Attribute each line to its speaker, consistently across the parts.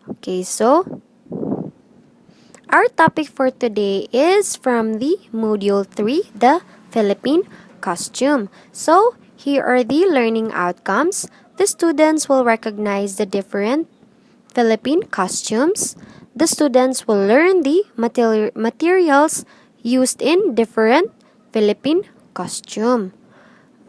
Speaker 1: Okay, so our topic for today is from the Module 3, the Philippine costume. So, here are the learning outcomes. The students will recognize the different Philippine costumes. The students will learn the materials used in different Philippine costume.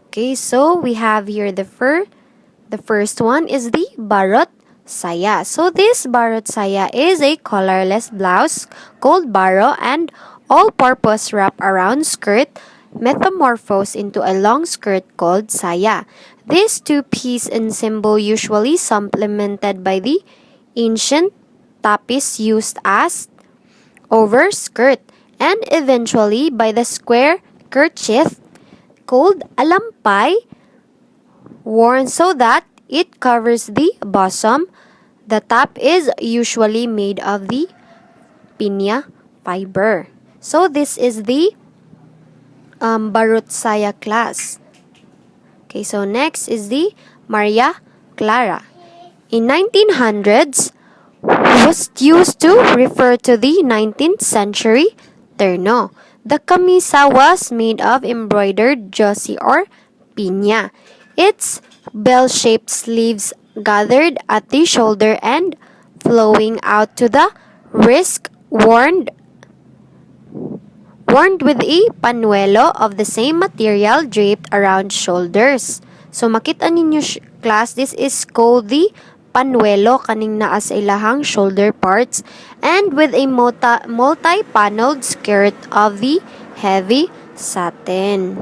Speaker 1: Okay, so we have here the first one is the barot saya. So this barot saya is a collarless blouse called baro and all-purpose wrap-around skirt metamorphosed into a long skirt called saya. This two-piece ensemble usually supplemented by the ancient tapis used as overskirt and eventually by the square kerchief called alampay worn so that it covers the bosom. The top is usually made of the pinya fiber. So this is the Barutsaya class. Okay, so next is the Maria Clara. In 1900s, was used to refer to the 19th century terno. The camisa was made of embroidered josi or piña. Its bell-shaped sleeves gathered at the shoulder and flowing out to the wrist worn with a panuelo of the same material draped around shoulders. So makita ninyo class, this is called the panuelo kaning naa sa ilahang shoulder parts and with a multi-paneled skirt of the heavy satin.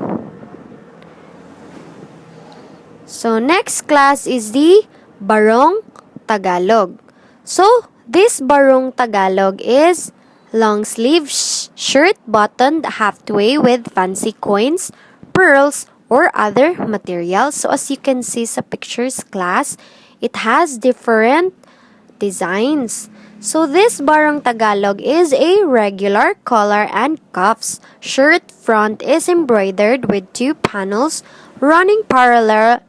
Speaker 1: So next class is the Barong Tagalog. So this Barong Tagalog is long sleeve shirt buttoned halfway with fancy coins, pearls, or other materials. So as you can see sa pictures class, it has different designs. So this Barong Tagalog is a regular collar and cuffs. Shirt front is embroidered with two panels running parallels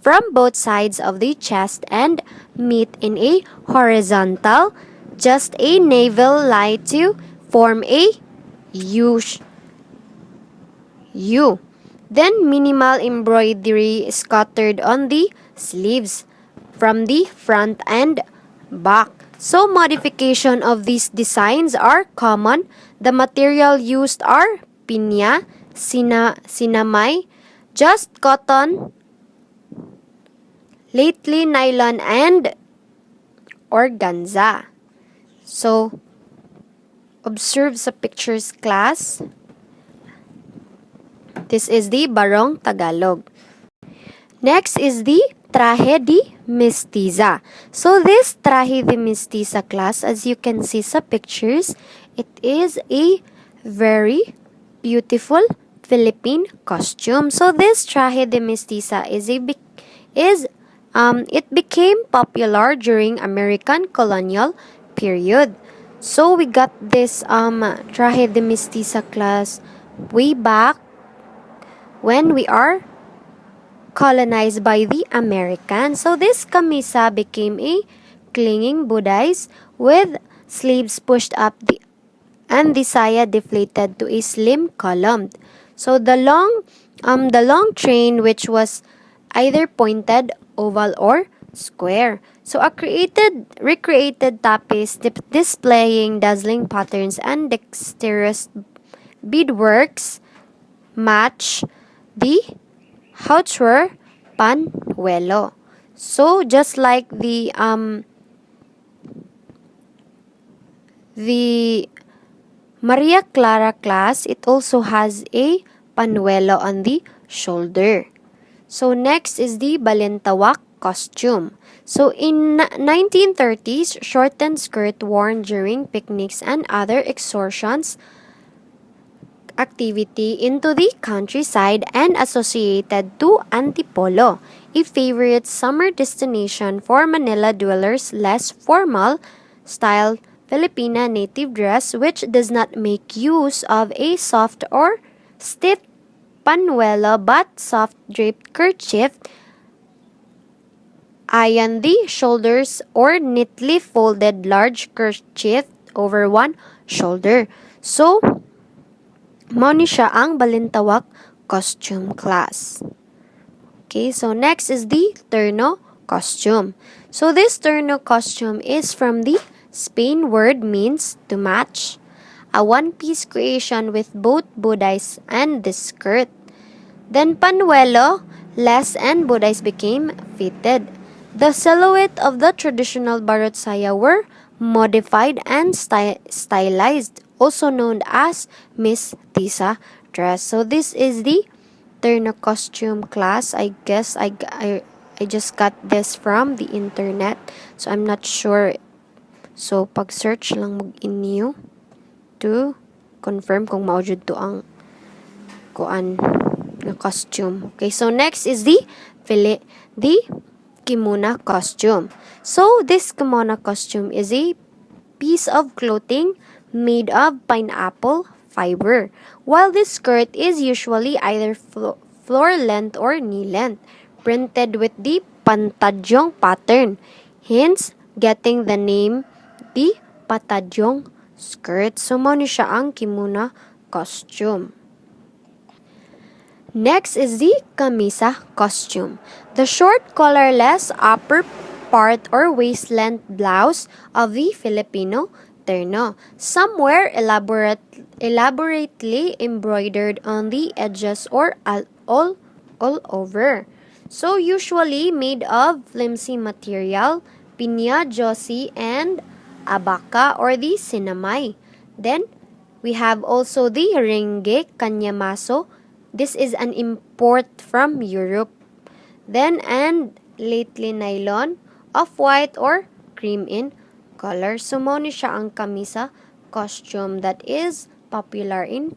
Speaker 1: from both sides of the chest and meet in a horizontal, just a navel line to form a U. Then minimal embroidery scattered on the sleeves from the front and back. So modification of these designs are common. The material used are pinya, sinamay, just cotton, lately nylon, and organza. So, observe sa pictures class. This is the Barong Tagalog. Next is the traje de mestiza. So, this traje de mestiza class, as you can see sa pictures, it is a very beautiful Philippine costume. So this traje de mestiza it became popular during American colonial period. So we got this traje de mestiza class way back when we are colonized by the Americans. So this camisa became a clinging bodice with sleeves pushed up and the saya deflated to a slim column. So the long train, which was either pointed, oval, or square. So a recreated tapis displaying dazzling patterns and dexterous beadworks match the haute panuelo. So just like the Maria Clara class, it also has a panuelo on the shoulder. So next is the Balintawak costume. So in 1930s, shortened skirt worn during picnics and other excursions activity into the countryside and associated to Antipolo, a favorite summer destination for Manila dwellers. Less formal style Filipina native dress which does not make use of a soft or stiff panuelo but soft draped kerchief Ayan the shoulders or neatly folded large kerchief over one shoulder. So, mao ni siya ang balintawak costume class. Okay, so next is the terno costume. So this terno costume is from the Spain word means to match. A one-piece creation with both bodice and the skirt. Then panuelo, less and bodice became fitted. The silhouette of the traditional barot saya were modified and stylized, also known as Miss Tisa dress. So this is the Terno costume class. I guess I just got this from the internet. So I'm not sure. So pag-search lang mag-inyo to confirm kung maujud to ang kuan na costume. Okay, so next is the kimono costume. So this kimono costume is a piece of clothing made of pineapple fiber, while this skirt is usually either floor length or knee length, printed with the pantadyong pattern, hence getting the name the patadyong skirt. So mao ni siya ang kimono costume. Next is the camisa costume. The short collarless upper part or waist length blouse of the Filipino terno, somewhere elaborately embroidered on the edges or all over. So usually made of flimsy material, pinya, josi, and abaca or the sinamay. Then we have also the ringgit kanyamaso. This is an import from Europe. Then and lately nylon, off-white or cream in color. So mao ni siya ang camisa costume that is popular in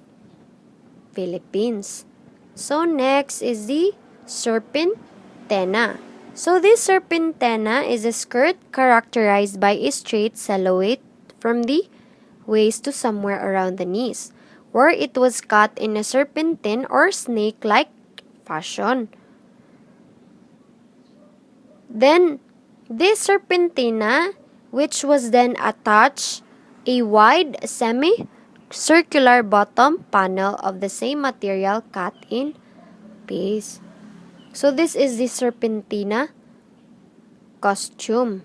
Speaker 1: Philippines. So next is the serpentena. So this serpentena is a skirt characterized by a straight silhouette from the waist to somewhere around the knees, where it was cut in a serpentine or snake-like fashion. Then, this serpentina, which was then attached a wide semi-circular bottom panel of the same material cut in piece. So this is the serpentina costume.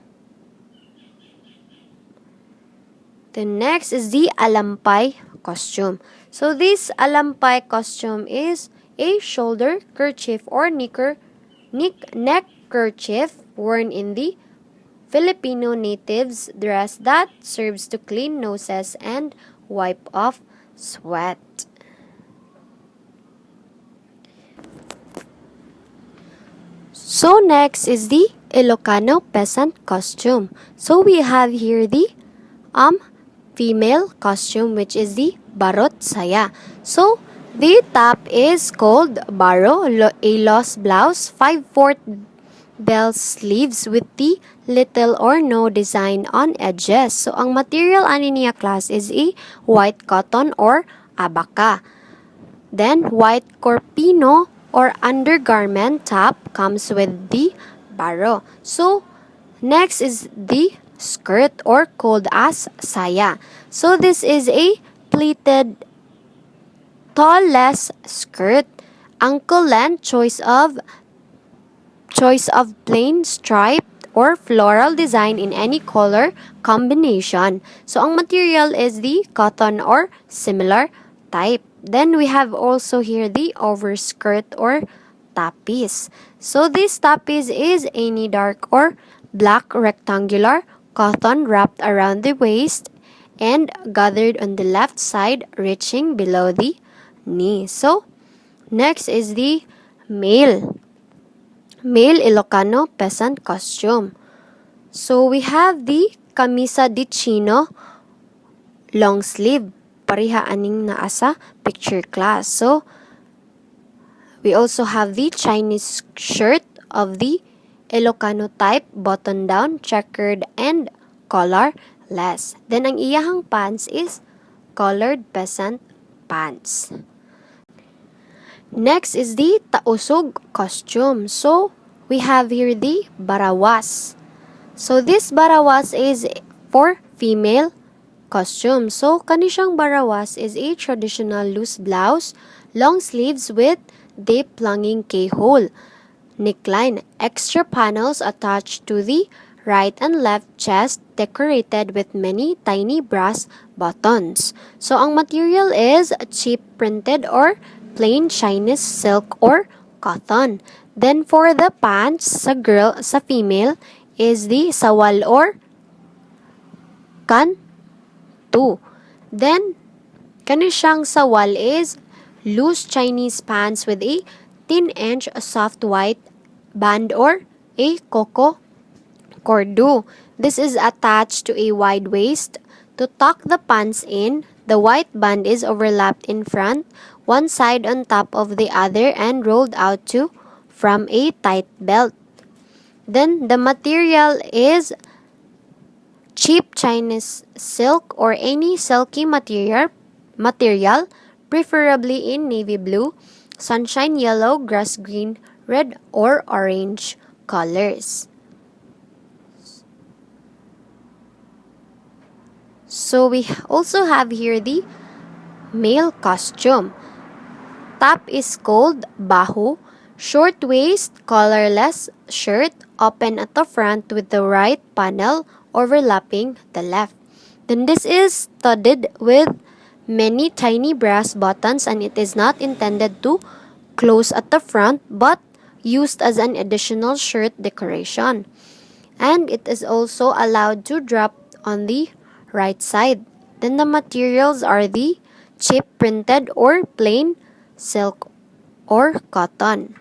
Speaker 1: The next is the alampay costume. So this alampay costume is a shoulder kerchief or neck kerchief worn in the Filipino natives' dress that serves to clean noses and wipe off sweat. So next is the Ilocano peasant costume. So we have here the female costume, which is the barot saya. So the top is called baro, a lost blouse, 5/4 bell sleeves with the little or no design on edges. So ang material ani niya class is a white cotton or abaca. Then white corpino or undergarment top comes with the baro. So next is the skirt or called as saya. So this is a pleated tall-less skirt, ankle length, choice of plain striped or floral design in any color combination. So ang material is the cotton or similar type. Then we have also here the overskirt or tapis. So this tapis is any dark or black rectangular cotton wrapped around the waist and gathered on the left side reaching below the knee. So next is the male Ilocano peasant costume. So we have the camisa de chino long sleeve, pareha aning naa sa picture class. So we also have the Chinese shirt of the Ilocano type, button down, checkered, and collarless. Then ang iyahang pants is collared peasant pants. Next is the tausog costume. So we have here the barawas. So this barawas is for female costume. So kani siyang barawas is a traditional loose blouse, long sleeves with deep plunging keyhole neckline, extra panels attached to the right and left chest decorated with many tiny brass buttons. So ang material is cheap printed or plain Chinese silk or cotton. Then for the pants sa female is the sawal or kantu. Then kani siyang sawal is loose Chinese pants with a 10-inch soft white band or a coco cordu. This is attached to a wide waist. To tuck the pants in, the white band is overlapped in front, one side on top of the other and rolled out from a tight belt. Then the material is cheap Chinese silk or any silky material, preferably in navy blue, sunshine yellow, grass green, red, or orange colors. So we also have here the male costume. Top is called bahu, short waist, collarless shirt, open at the front with the right panel overlapping the left. Then this is studded with many tiny brass buttons and it is not intended to close at the front but used as an additional shirt decoration. And it is also allowed to drop on the right side. Then the materials are the cheap printed or plain silk or cotton.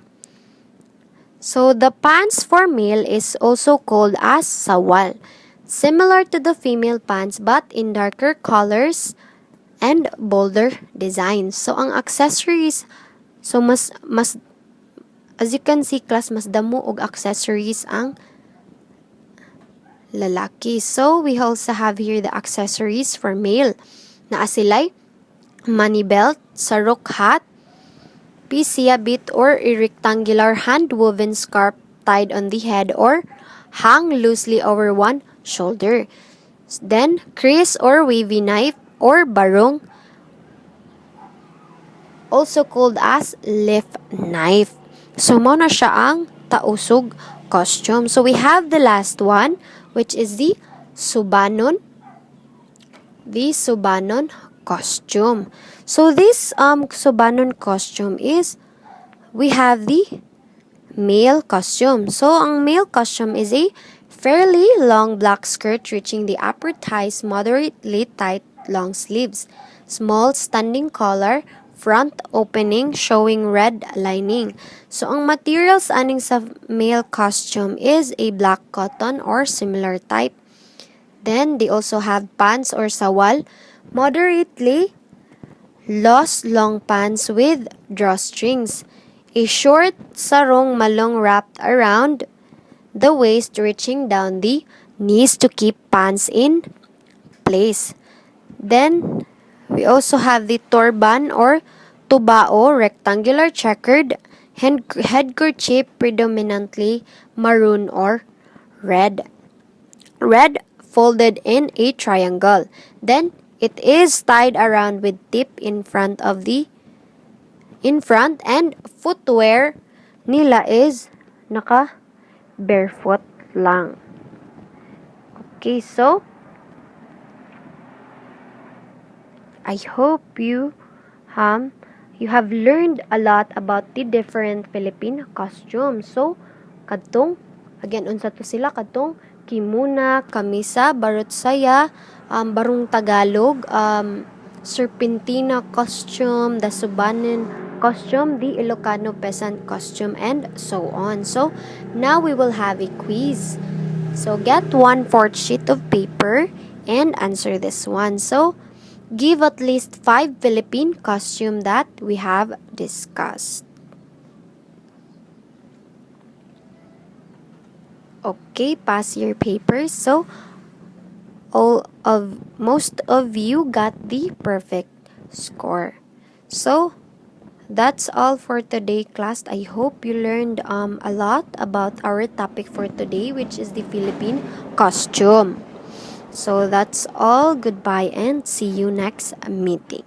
Speaker 1: So the pants for male is also called as sawal, similar to the female pants but in darker colors and bolder designs. So ang accessories, so mas as you can see class, mas damo og accessories ang lalaki. So we also have here the accessories for male. Naa silay money belt, sarok hat, pisia bit or a rectangular hand-woven scarf tied on the head or hung loosely over one shoulder. Then kris or wavy knife or barong, also called as leaf knife. So mo na siya ang tausog costume. So we have the last one which is the subanon. The subanon costume. So this subanon costume is, we have the male costume. So ang male costume is a fairly long black skirt reaching the upper thighs, moderately tight long sleeves, small standing collar, front opening showing red lining. So ang materials aning sa male costume is a black cotton or similar type. Then they also have pants or sawal, moderately loose long pants with drawstrings, a short sarong malong wrapped around the waist reaching down the knees to keep pants in place. Then we also have the turban or tubao, rectangular checkered headkerchief, predominantly maroon or red. Red folded in a triangle. Then it is tied around with tip in front and footwear nila is naka barefoot lang. Okay, so I hope you have learned a lot about the different Philippine costumes. So kadtong again unsa to sila, kadtong kimuna, kamisa, barot saya, barong Tagalog, serpentina costume, the Subanen costume, the Ilocano peasant costume, and so on. So now we will have a quiz. So get 1/4 sheet of paper and answer this one. So give at least 5 Philippine costume that we have discussed. Okay, pass your papers. So most of you got the perfect score. So that's all for today, class. I hope you learned a lot about our topic for today, which is the Philippine costume. So that's all. Goodbye and see you next meeting.